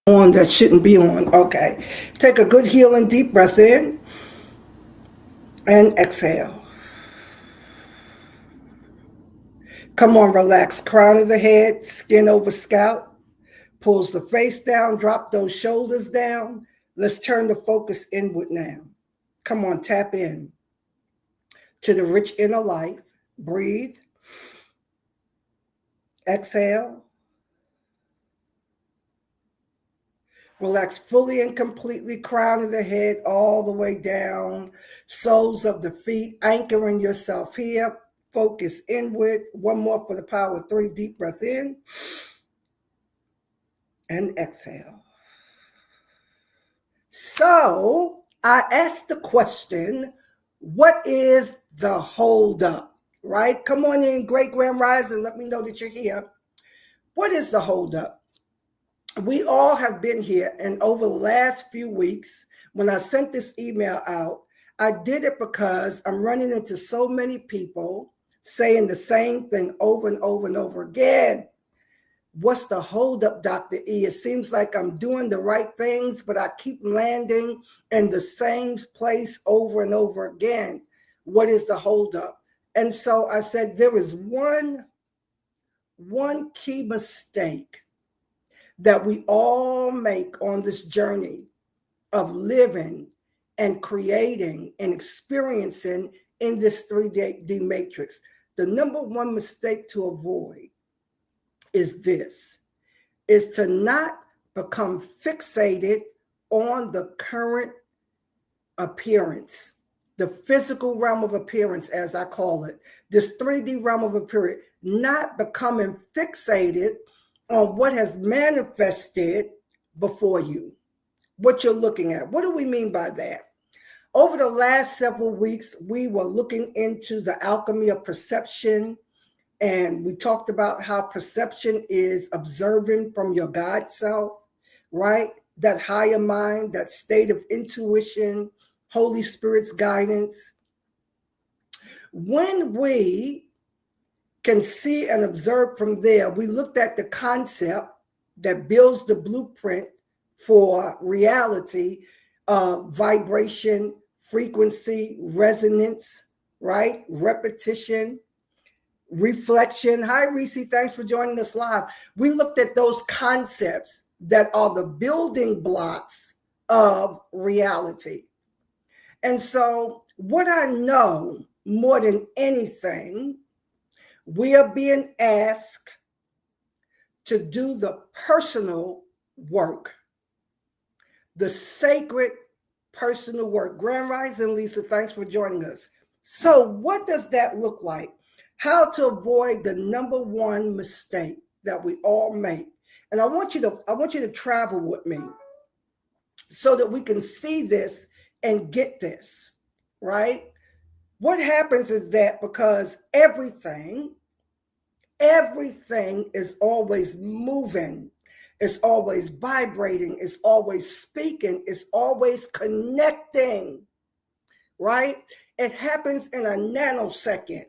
On that shouldn't be on. Okay. Take a good healing deep breath in and exhale. Come on, relax. Crown of the head, skin over scalp. Pulls the face down, drop those shoulders down. Let's turn the focus inward now. Come on, tap in to the rich inner life. Breathe. Exhale. Relax fully and completely, crown of the head all the way down, soles of the feet, anchoring yourself here. Focus inward. One more for the power of 3. Deep breath in and exhale. So I asked the question, what is the holdup? Right? Come on in, Great Grand Rising. Let me know that you're here. What is the holdup? We all have been here, and over the last few weeks, when I sent this email out, I did it because I'm running into so many people saying the same thing over and over and over again. What's the holdup, Dr. E? It seems like I'm doing the right things, but I keep landing in the same place over and over again. What is the holdup? And so I said, there is one key mistake that we all make on this journey of living and creating and experiencing in this 3D matrix. The number one mistake to avoid is this, is to not become fixated on the current appearance, the physical realm of appearance, as I call it, this 3D realm of appearance, not becoming fixated on what has manifested before you, what you're looking at. What do we mean by that? Over the last several weeks, we were looking into the alchemy of perception, and we talked about how perception is observing from your God self, right? That higher mind, that state of intuition, Holy Spirit's guidance. When we can see and observe from there, we looked at the concept that builds the blueprint for reality of vibration, frequency, resonance, right? Repetition, reflection. Hi, Reese. Thanks for joining us live. We looked at those concepts that are the building blocks of reality. And so what I know more than anything, we are being asked to do the personal work, the sacred personal work. Grand Rising, Lisa, thanks for joining us. So what does that look like? How to avoid the number one mistake that we all make. And I want you to travel with me so that we can see this and get this, right? What happens is that because everything is always moving, it's always vibrating, it's always speaking, it's always connecting, right? It happens in a nanosecond.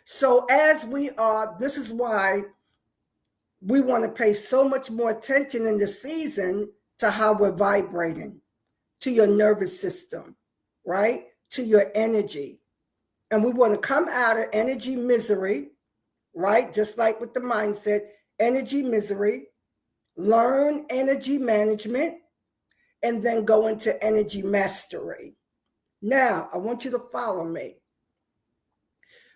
So as we are, this is why we want to pay so much more attention in the season to how we're vibrating, to your nervous system, right? To your energy. And we want to come out of energy misery, right? Just like with the mindset, energy misery, learn energy management, and then go into energy mastery. Now, I want you to follow me.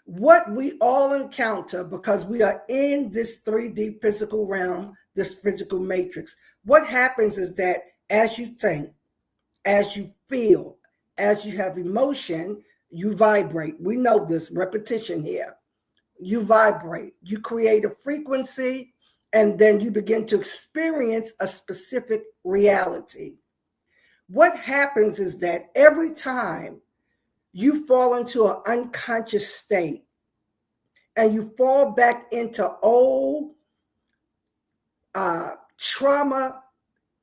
What we all encounter, because we are in this 3D physical realm, this physical matrix, what happens is that as you think, as you feel, as you have emotion, you vibrate. We know this, repetition here. You vibrate, you create a frequency, and then you begin to experience a specific reality. What happens is that every time you fall into an unconscious state and you fall back into old trauma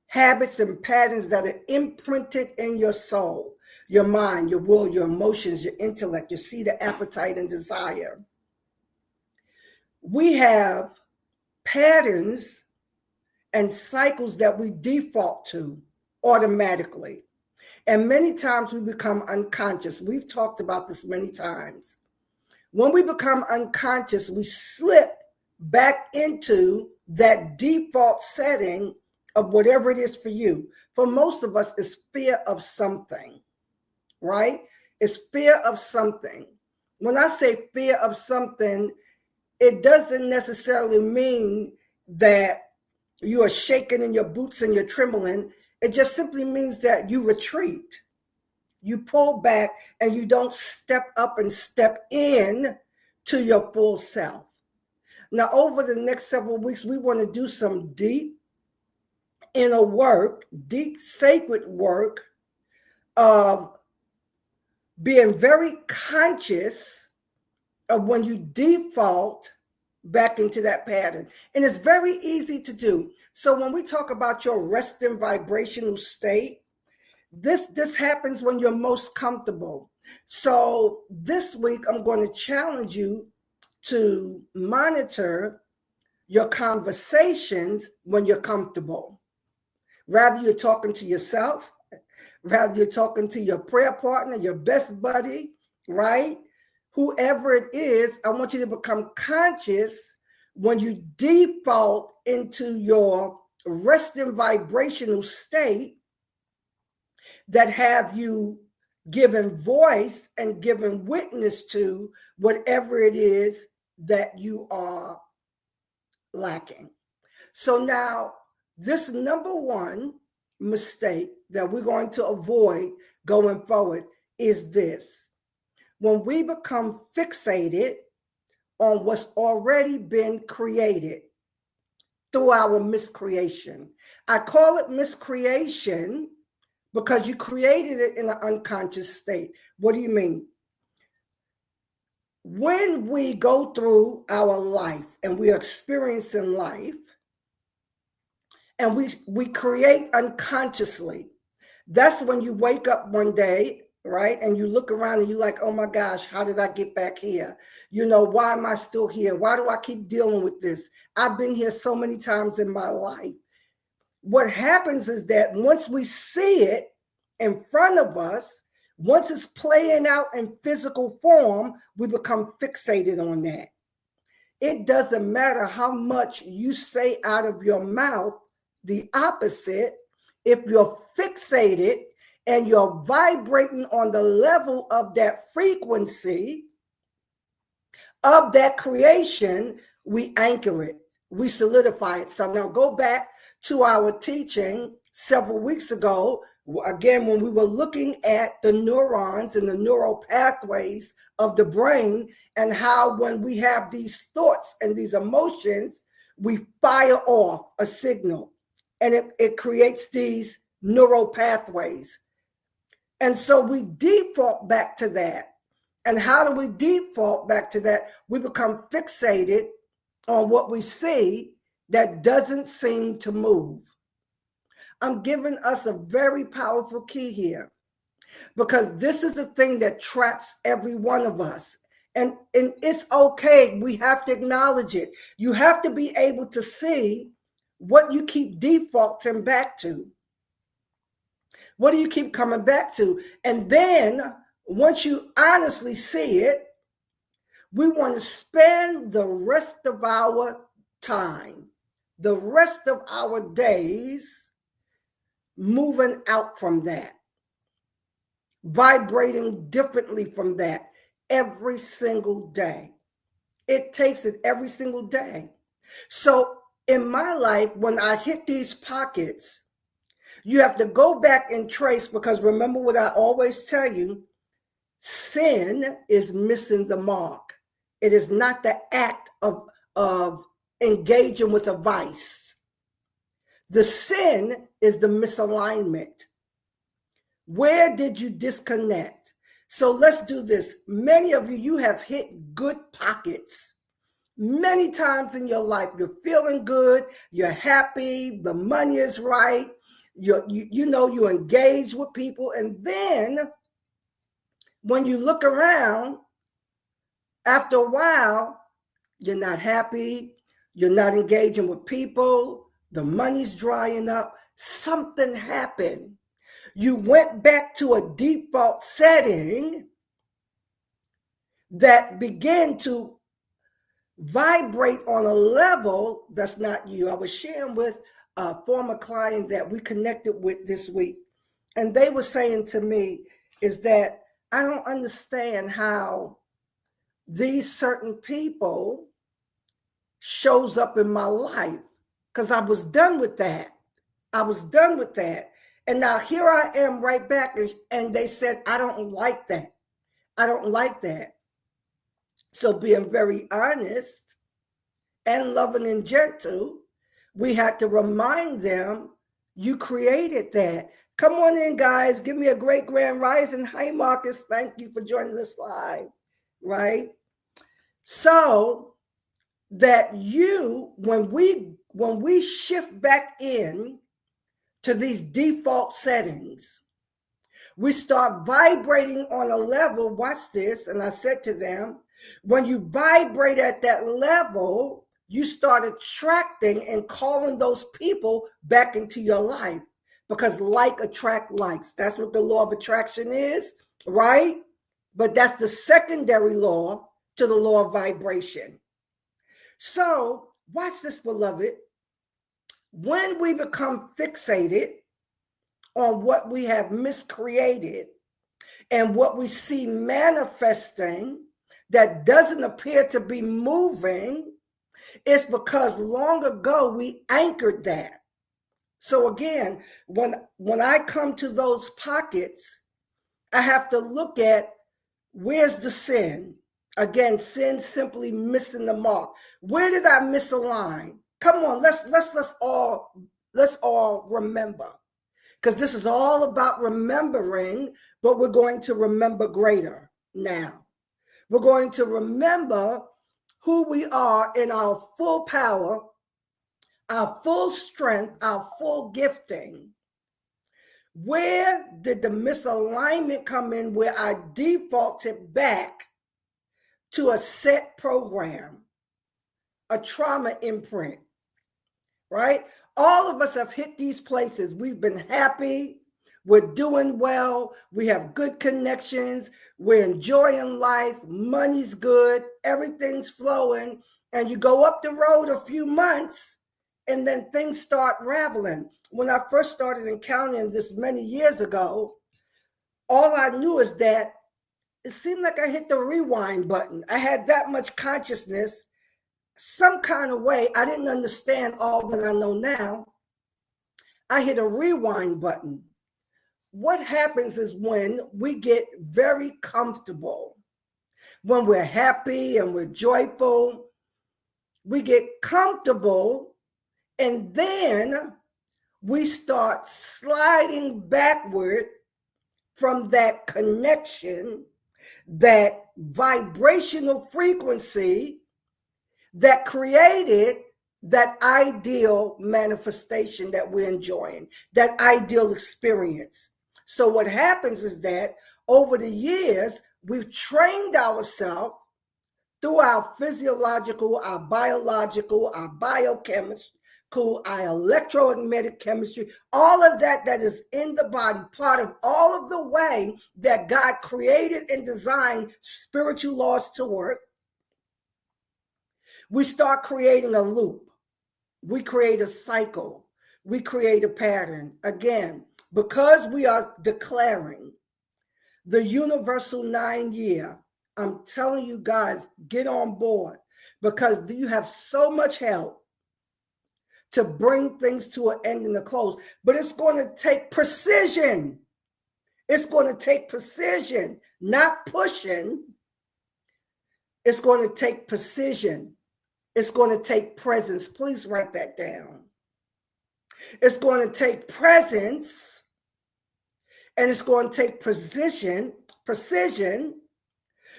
habits and patterns that are imprinted in your soul, your mind, your will, your emotions, your intellect, your seed of appetite and desire. We have patterns and cycles that we default to automatically. And many times we become unconscious. We've talked about this many times. When we become unconscious, we slip back into that default setting of whatever it is for you. For most of us, it's fear of something, right? It's fear of something. When I say fear of something, it doesn't necessarily mean that you are shaking in your boots and you're trembling. It just simply means that you retreat. You pull back and you don't step up and step in to your full self. Now, over the next several weeks, we want to do some deep inner work, deep sacred work of being very conscious of when you default back into that pattern. And it's very easy to do. So when we talk about your resting vibrational state, this happens when you're most comfortable. So this week, I'm going to challenge you to monitor your conversations when you're comfortable. Rather you're talking to yourself, rather you're talking to your prayer partner, your best buddy, right? Whoever it is, I want you to become conscious when you default into your resting vibrational state that have you given voice and given witness to whatever it is that you are lacking. So now, this number one mistake that we're going to avoid going forward is this. When we become fixated on what's already been created through our miscreation. I call it miscreation because you created it in an unconscious state. What do you mean? When we go through our life and we are experiencing life and we create unconsciously, that's when you wake up one day, right? And you look around and you're like, oh my gosh, how did I get back here? You know, why am I still here? Why do I keep dealing with this? I've been here so many times in my life. What happens is that once we see it in front of us, once it's playing out in physical form, we become fixated on that. It doesn't matter how much you say out of your mouth the opposite. If you're fixated and you're vibrating on the level of that frequency of that creation, we anchor it, we solidify it. So now go back to our teaching several weeks ago, again, when we were looking at the neurons and the neural pathways of the brain and how when we have these thoughts and these emotions, we fire off a signal and it creates these neural pathways. And so we default back to that. And how do we default back to that? We become fixated on what we see that doesn't seem to move. I'm giving us a very powerful key here because this is the thing that traps every one of us. And it's okay. We have to acknowledge it. You have to be able to see what you keep defaulting back to. What do you keep coming back to? And then once you honestly see it, we want to spend the rest of our time, the rest of our days, moving out from that, vibrating differently from that every single day. It takes it every single day. So in my life, when I hit these pockets, you have to go back and trace, because remember what I always tell you, sin is missing the mark. It is not the act of engaging with a vice. The sin is the misalignment. Where did you disconnect? So let's do this. Many of you, you have hit good pockets. Many times in your life, you're feeling good, you're happy, the money is right, you engage with people, and then when you look around, after a while, you're not happy, you're not engaging with people, the money's drying up, something happened. You went back to a default setting that began to vibrate on a level that's not you. I was sharing with a former client that we connected with this week, and they were saying to me is that I don't understand how these certain people shows up in my life, because I was done with that. And now here I am right back, and they said, I don't like that. So being very honest and loving and gentle, we had to remind them, you created that. Come on in, guys. Give me a great grand rising. Hi, Marcus. Thank you for joining us live, right? So that when we shift back in to these default settings, we start vibrating on a level. Watch this. And I said to them, when you vibrate at that level, you start attracting and calling those people back into your life, because like attract likes. That's what the law of attraction is, right? But that's the secondary law to the law of vibration. So watch this, beloved. When we become fixated on what we have miscreated and what we see manifesting that doesn't appear to be moving, it's because long ago we anchored that. So again, when I come to those pockets, I have to look at, where's the sin? Again, sin simply missing the mark. Where did I misalign? Come on, let's all remember, because this is all about remembering, but we're going to remember greater now. We're going to remember who we are in our full power, our full strength, our full gifting. Where did the misalignment come in, where I defaulted back to a set program, a trauma imprint, right? All of us have hit these places. We've been happy. We're doing well. We have good connections. We're enjoying life. Money's good. Everything's flowing. And you go up the road a few months, and then things start raveling. When I first started encountering this many years ago, all I knew is that it seemed like I hit the rewind button. I had that much consciousness, some kind of way. I didn't understand all that I know now. I hit a rewind button. What happens is when we get very comfortable, when we're happy and we're joyful, we get comfortable, and then we start sliding backward from that connection, that vibrational frequency that created that ideal manifestation that we're enjoying, that ideal experience. So what happens is that over the years, we've trained ourselves through our physiological, our biological, our biochemical, our electromagnetic chemistry, all of that is in the body, part of all of the way that God created and designed spiritual laws to work. We start creating a loop. We create a cycle. We create a pattern. Again, because we are declaring the universal 9-year, I'm telling you guys, get on board, because you have so much help to bring things to an end and a close. But it's going to take precision. It's going to take precision, not pushing. It's going to take precision. It's going to take presence. Please write that down. It's going to take presence, and it's going to take precision,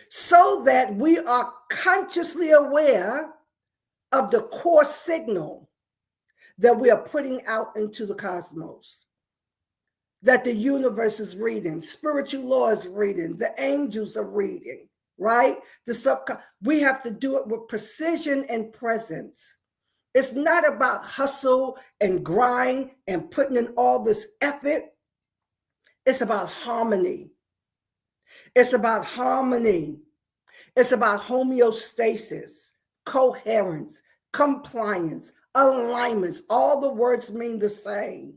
so that we are consciously aware of the core signal that we are putting out into the cosmos, that the universe is reading, spiritual law is reading, the angels are reading, right? We have to do it with precision and presence. It's not about hustle and grind and putting in all this effort. It's about harmony. It's about harmony. It's about homeostasis, coherence, compliance, alignments. All the words mean the same.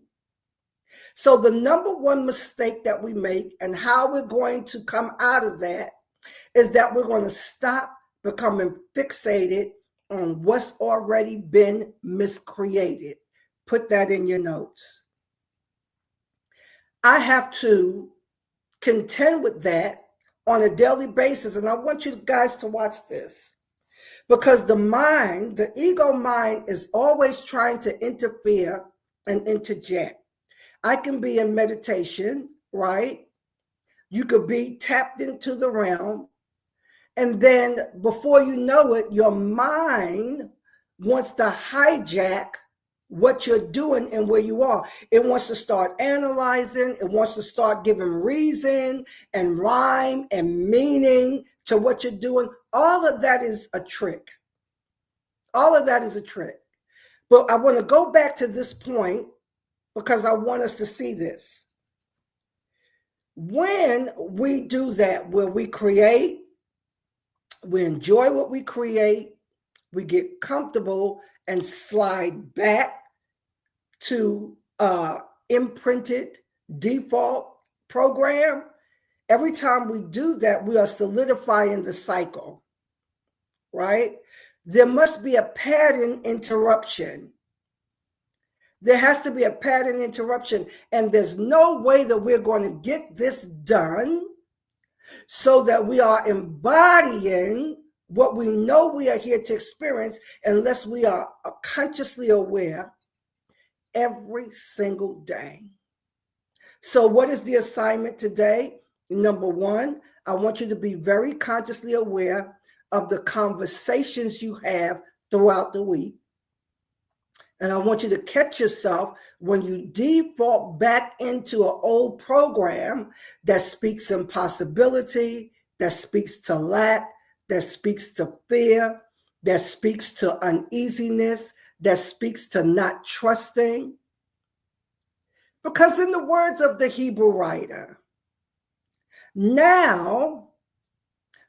So the number one mistake that we make and how we're going to come out of that is that we're going to stop becoming fixated on what's already been miscreated. Put that in your notes. I have to contend with that on a daily basis, and I want you guys to watch this, because the mind, the ego mind, is always trying to interfere and interject. I can be in meditation, right? You could be tapped into the realm, and then before you know it, your mind wants to hijack what you're doing and where you are. It wants to start analyzing. It wants to start giving reason and rhyme and meaning to what you're doing. All of that is a trick. All of that is a trick. But I want to go back to this point because I want us to see this. When we do that, where we create, we enjoy what we create, we get comfortable and slide back to imprinted default program. Every time we do that, we are solidifying the cycle, right? There must be a pattern interruption. There has to be a pattern interruption, and there's no way that we're going to get this done so that we are embodying what we know we are here to experience unless we are consciously aware every single day. So what is the assignment today? Number one, I want you to be very consciously aware of the conversations you have throughout the week. And I want you to catch yourself when you default back into an old program that speaks impossibility, that speaks to lack, that speaks to fear, that speaks to uneasiness, that speaks to not trusting. Because in the words of the Hebrew writer, now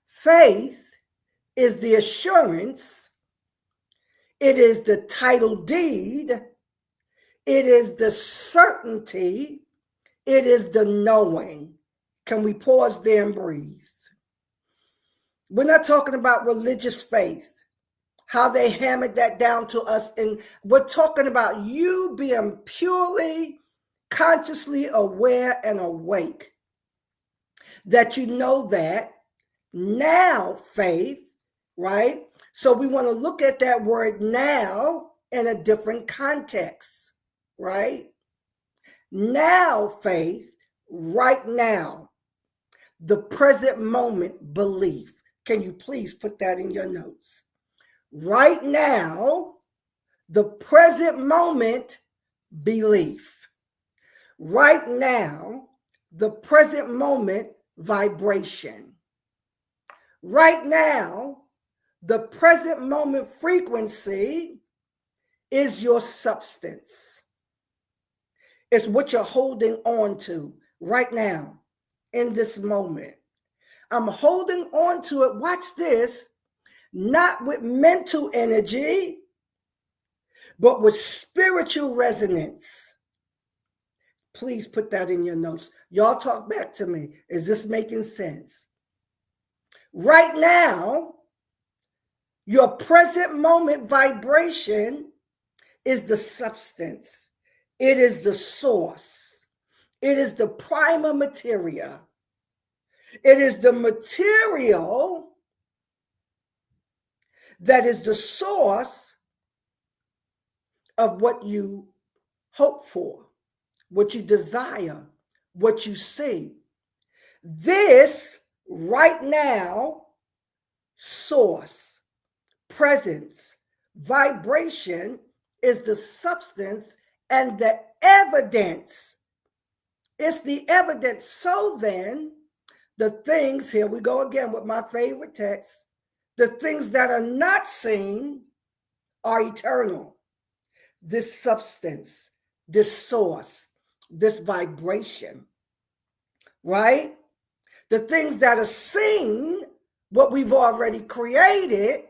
faith is the assurance, it is the title deed, it is the certainty, it is the knowing. Can we pause there and breathe? We're not talking about religious faith, how they hammered that down to us. And we're talking about you being purely, consciously aware and awake. That you know that now faith, right? So we want to look at that word now in a different context, right? Now faith, right now, the present moment belief. Can you please put that in your notes? Right now, the present moment belief. Right now, the present moment vibration. Right now, the present moment frequency is your substance. It's what you're holding on to right now in this moment. I'm holding on to it, watch this, not with mental energy, but with spiritual resonance. Please put that in your notes. Y'all talk back to me. Is this making sense? Right now, your present moment vibration is the substance. It is the source. It is the primer materia. It is the material that is the source of what you hope for, what you desire, what you see. This right now source, presence, vibration is the substance and the evidence. It's the evidence. So then, the things, here we go again with my favorite text, the things that are not seen are eternal. this substance, this source, this vibration, right? The things that are seen, what we've already created,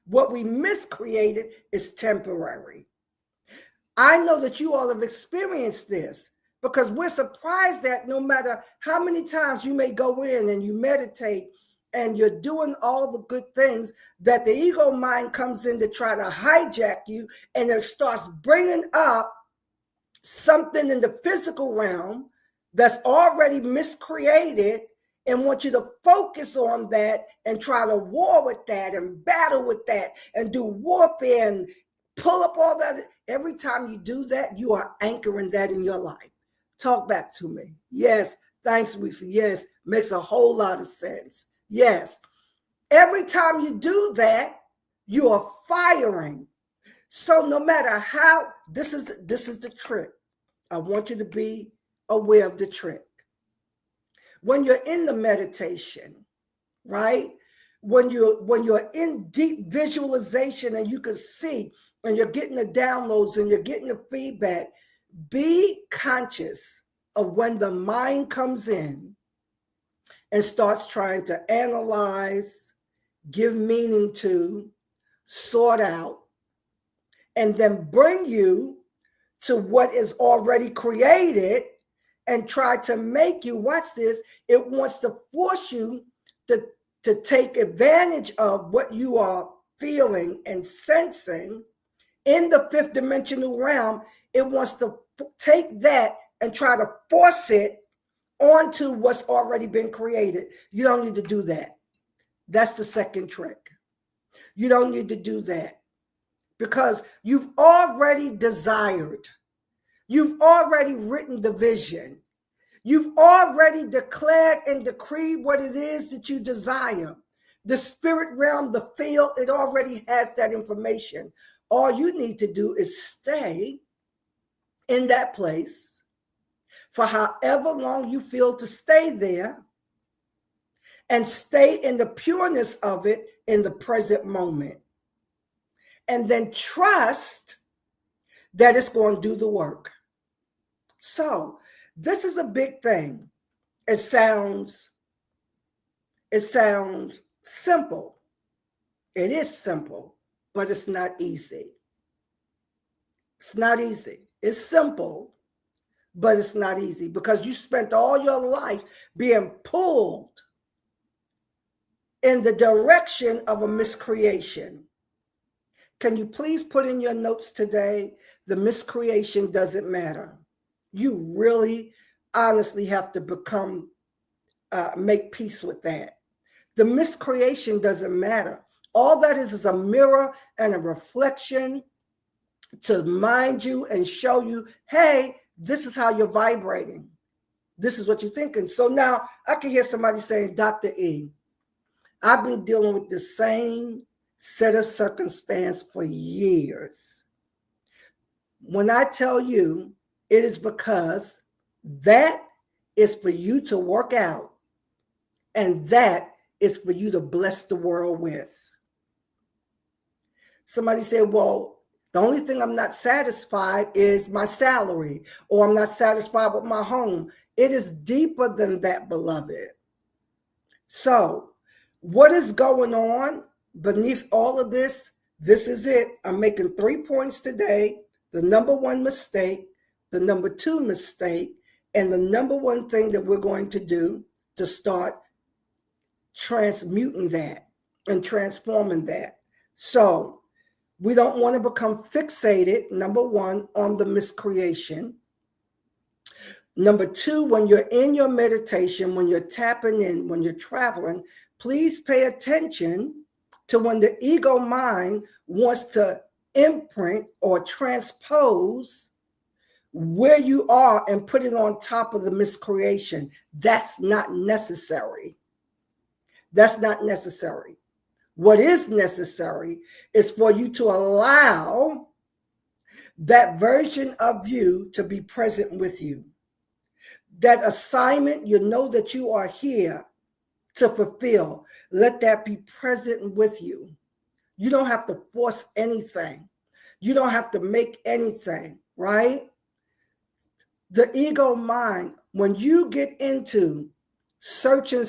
what we miscreated is temporary. I know that you all have experienced this because we're surprised that no matter how many times you may go in and you meditate and you're doing all the good things, that the ego mind comes in to try to hijack you, and it starts bringing up something in the physical realm that's already miscreated and want you to focus on that and try to war with that and battle with that and do warfare and pull up all that. Every time you do that, you are anchoring that in your life. Talk back to me. Yes. Thanks, Lisa. Yes. Makes a whole lot of sense. Yes. Every time you do that, you are firing. So no matter how, this is the trick. I want you to be aware of the trick. When you're in the meditation, right? When you're in deep visualization and you can see and you're getting the downloads and you're getting the feedback, be conscious of when the mind comes in and starts trying to analyze, give meaning to, sort out, and then bring you to what is already created and try to make you, watch this, it wants to force you to take advantage of what you are feeling and sensing in the fifth dimensional realm. It wants to take that and try to force it onto what's already been created. You don't need to do that. That's the second trick. You don't need to do that because you've already desired. You've already written the vision. You've already declared and decreed what it is that you desire. The spirit realm, the field, it already has that information. All you need to do is stay in that place for however long you feel to stay there and stay in the pureness of it in the present moment. And then trust that it's going to do the work. So this is a big thing. It sounds simple. It is simple, but it's not easy. It's not easy. It's simple, but it's not easy because you spent all your life being pulled in the direction of a miscreation. Can you please put in your notes today, the miscreation doesn't matter. You really honestly have to make peace with that. The miscreation doesn't matter. All that is a mirror and a reflection to mind you and show you, hey, this is how you're vibrating. This is what you're thinking. So now I can hear somebody saying, Dr. E, I've been dealing with the same set of circumstance for years. When I tell you, it is because that is for you to work out, and that is for you to bless the world with. Somebody said, well, the only thing I'm not satisfied is my salary, or I'm not satisfied with my home. It is deeper than that, beloved. So what is going on beneath all of this? This is it. I'm making 3 points today. The number one mistake, the number two mistake, and the number one thing that we're going to do to start transmuting that and transforming that. So we don't want to become fixated, number one, on the miscreation. Number two, when you're in your meditation, when you're tapping in, when you're traveling, please pay attention to when the ego mind wants to imprint or transpose where you are and put it on top of the miscreation. That's not necessary. That's not necessary. What is necessary is for you to allow that version of you to be present with you. That assignment, you know that you are here to fulfill. Let that be present with you. You don't have to force anything. You don't have to make anything, right? The ego mind, when you get into searching,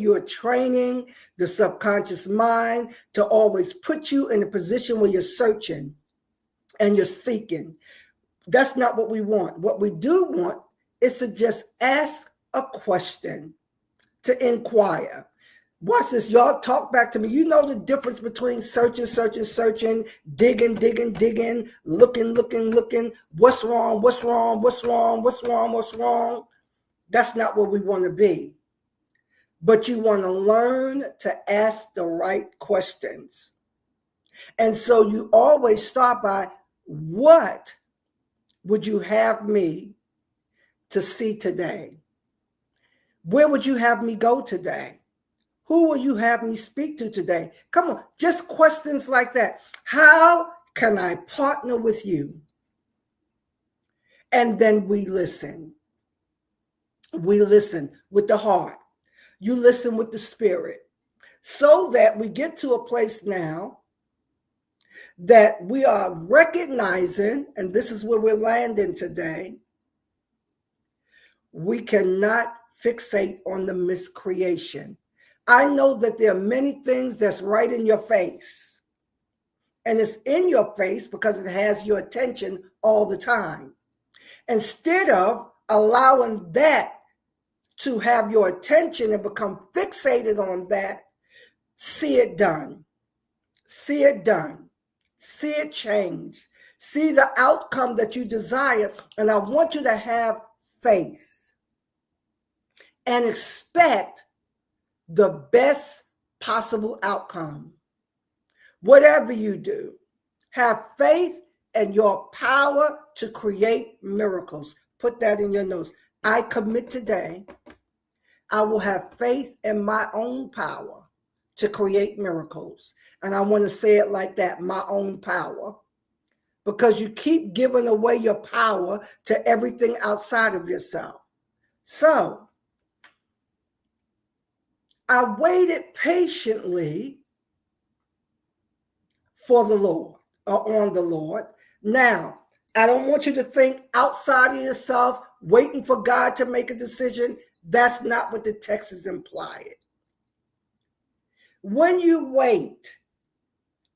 you are training the subconscious mind to always put you in a position where you're searching and you're seeking. That's not what we want. What we do want is to just ask a question, to inquire. Watch this, y'all. Talk back to me. You know the difference between searching, digging, looking. What's wrong? That's not what we want to be. But you want to learn to ask the right questions. And so you always start by, what would you have me to see today? Where would you have me go today? Who will you have me speak to today? Come on, just questions like that. How can I partner with you? And then we listen. We listen with the heart. You listen with the spirit. So that we get to a place now that we are recognizing, and this is where we're landing today, we cannot fixate on the miscreation. I know that there are many things that's right in your face. And it's in your face because it has your attention all the time. Instead of allowing that to have your attention and become fixated on that, see it done. See it done. See it change. See the outcome that you desire. And I want you to have faith and expect the best possible outcome. Whatever you do, have faith and your power to create miracles. Put that in your notes. I commit today, I will have faith in my own power to create miracles. And I want to say it like that, my own power. Because you keep giving away your power to everything outside of yourself. So, I waited patiently for the Lord, or on the Lord. Now, I don't want you to think outside of yourself, waiting for God to make a decision. That's not what the text is implying. When you wait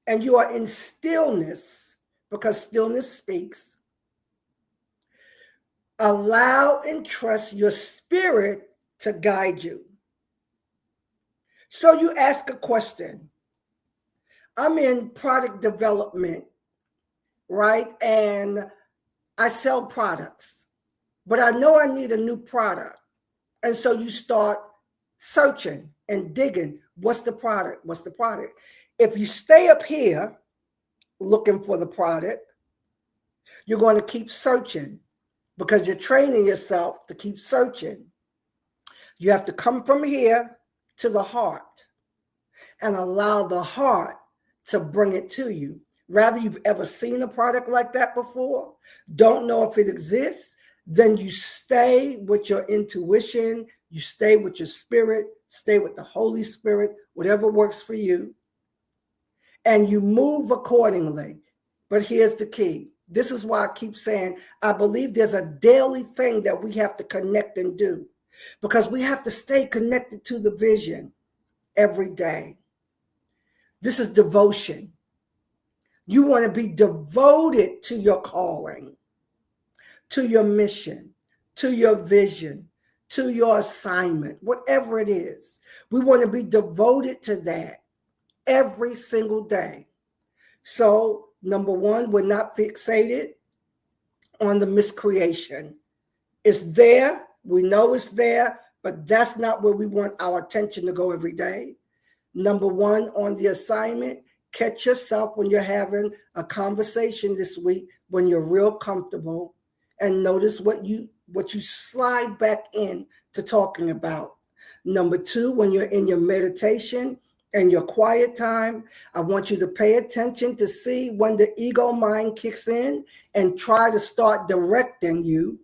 and you are in stillness, because stillness speaks, allow and trust your spirit to guide you. So you ask a question. I'm in product development, right? And I sell products, but I know I need a new product. And so you start searching and digging. What's the product? What's the product? If you stay up here looking for the product, you're going to keep searching because you're training yourself to keep searching. You have to come from here to the heart and allow the heart to bring it to you. Rather you've ever seen a product like that before, don't know if it exists, then you stay with your intuition, you stay with your spirit, stay with the Holy Spirit, whatever works for you, and you move accordingly. But here's the key. This is why I keep saying, I believe there's a daily thing that we have to connect and do, because we have to stay connected to the vision every day. This is devotion. You want to be devoted to your calling, to your mission, to your vision, to your assignment, whatever it is. We want to be devoted to that every single day. So, number one, we're not fixated on the miscreation. It's there. We know it's there, but that's not where we want our attention to go every day. Number one, on the assignment, catch yourself when you're having a conversation this week, when you're real comfortable, and notice what you slide back in to talking about. Number two, when you're in your meditation and your quiet time, I want you to pay attention to see when the ego mind kicks in and try to start directing you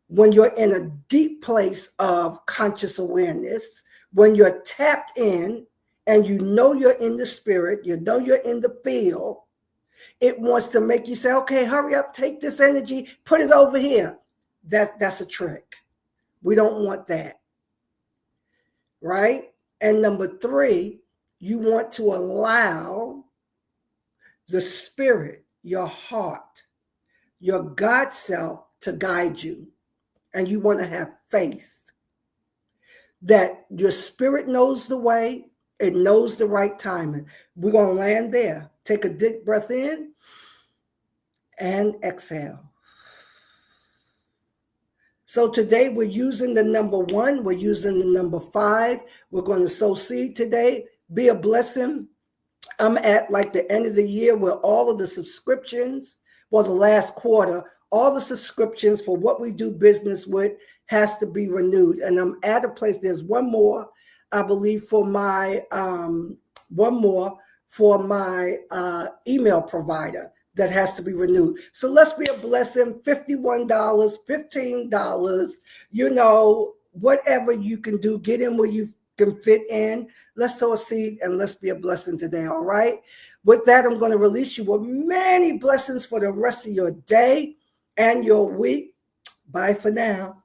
when you're in a deep place of conscious awareness, when you're tapped in and you know you're in the spirit, you know you're in the field, It wants to make you say, okay, hurry up, take this energy, put it over here. That's a trick. We don't want that, right? And number 3, you want to allow the spirit, your heart, your God self to guide you. And you want to have faith that your spirit knows the way, it knows the right timing. We're going to land there. Take a deep breath in and exhale. So today we're using the number 1. We're using the number 5. We're going to sow seed today. Be a blessing. I'm at like the end of the year where all of the subscriptions for the last quarter, all the subscriptions for what we do business with has to be renewed. And I'm at a place, there's one more, I believe, for my email provider that has to be renewed. So let's be a blessing. $51, $15, whatever you can do, get in where you can fit in. Let's sow a seed and let's be a blessing today, all right? With that, I'm going to release you with many blessings for the rest of your day and your week. Bye for now.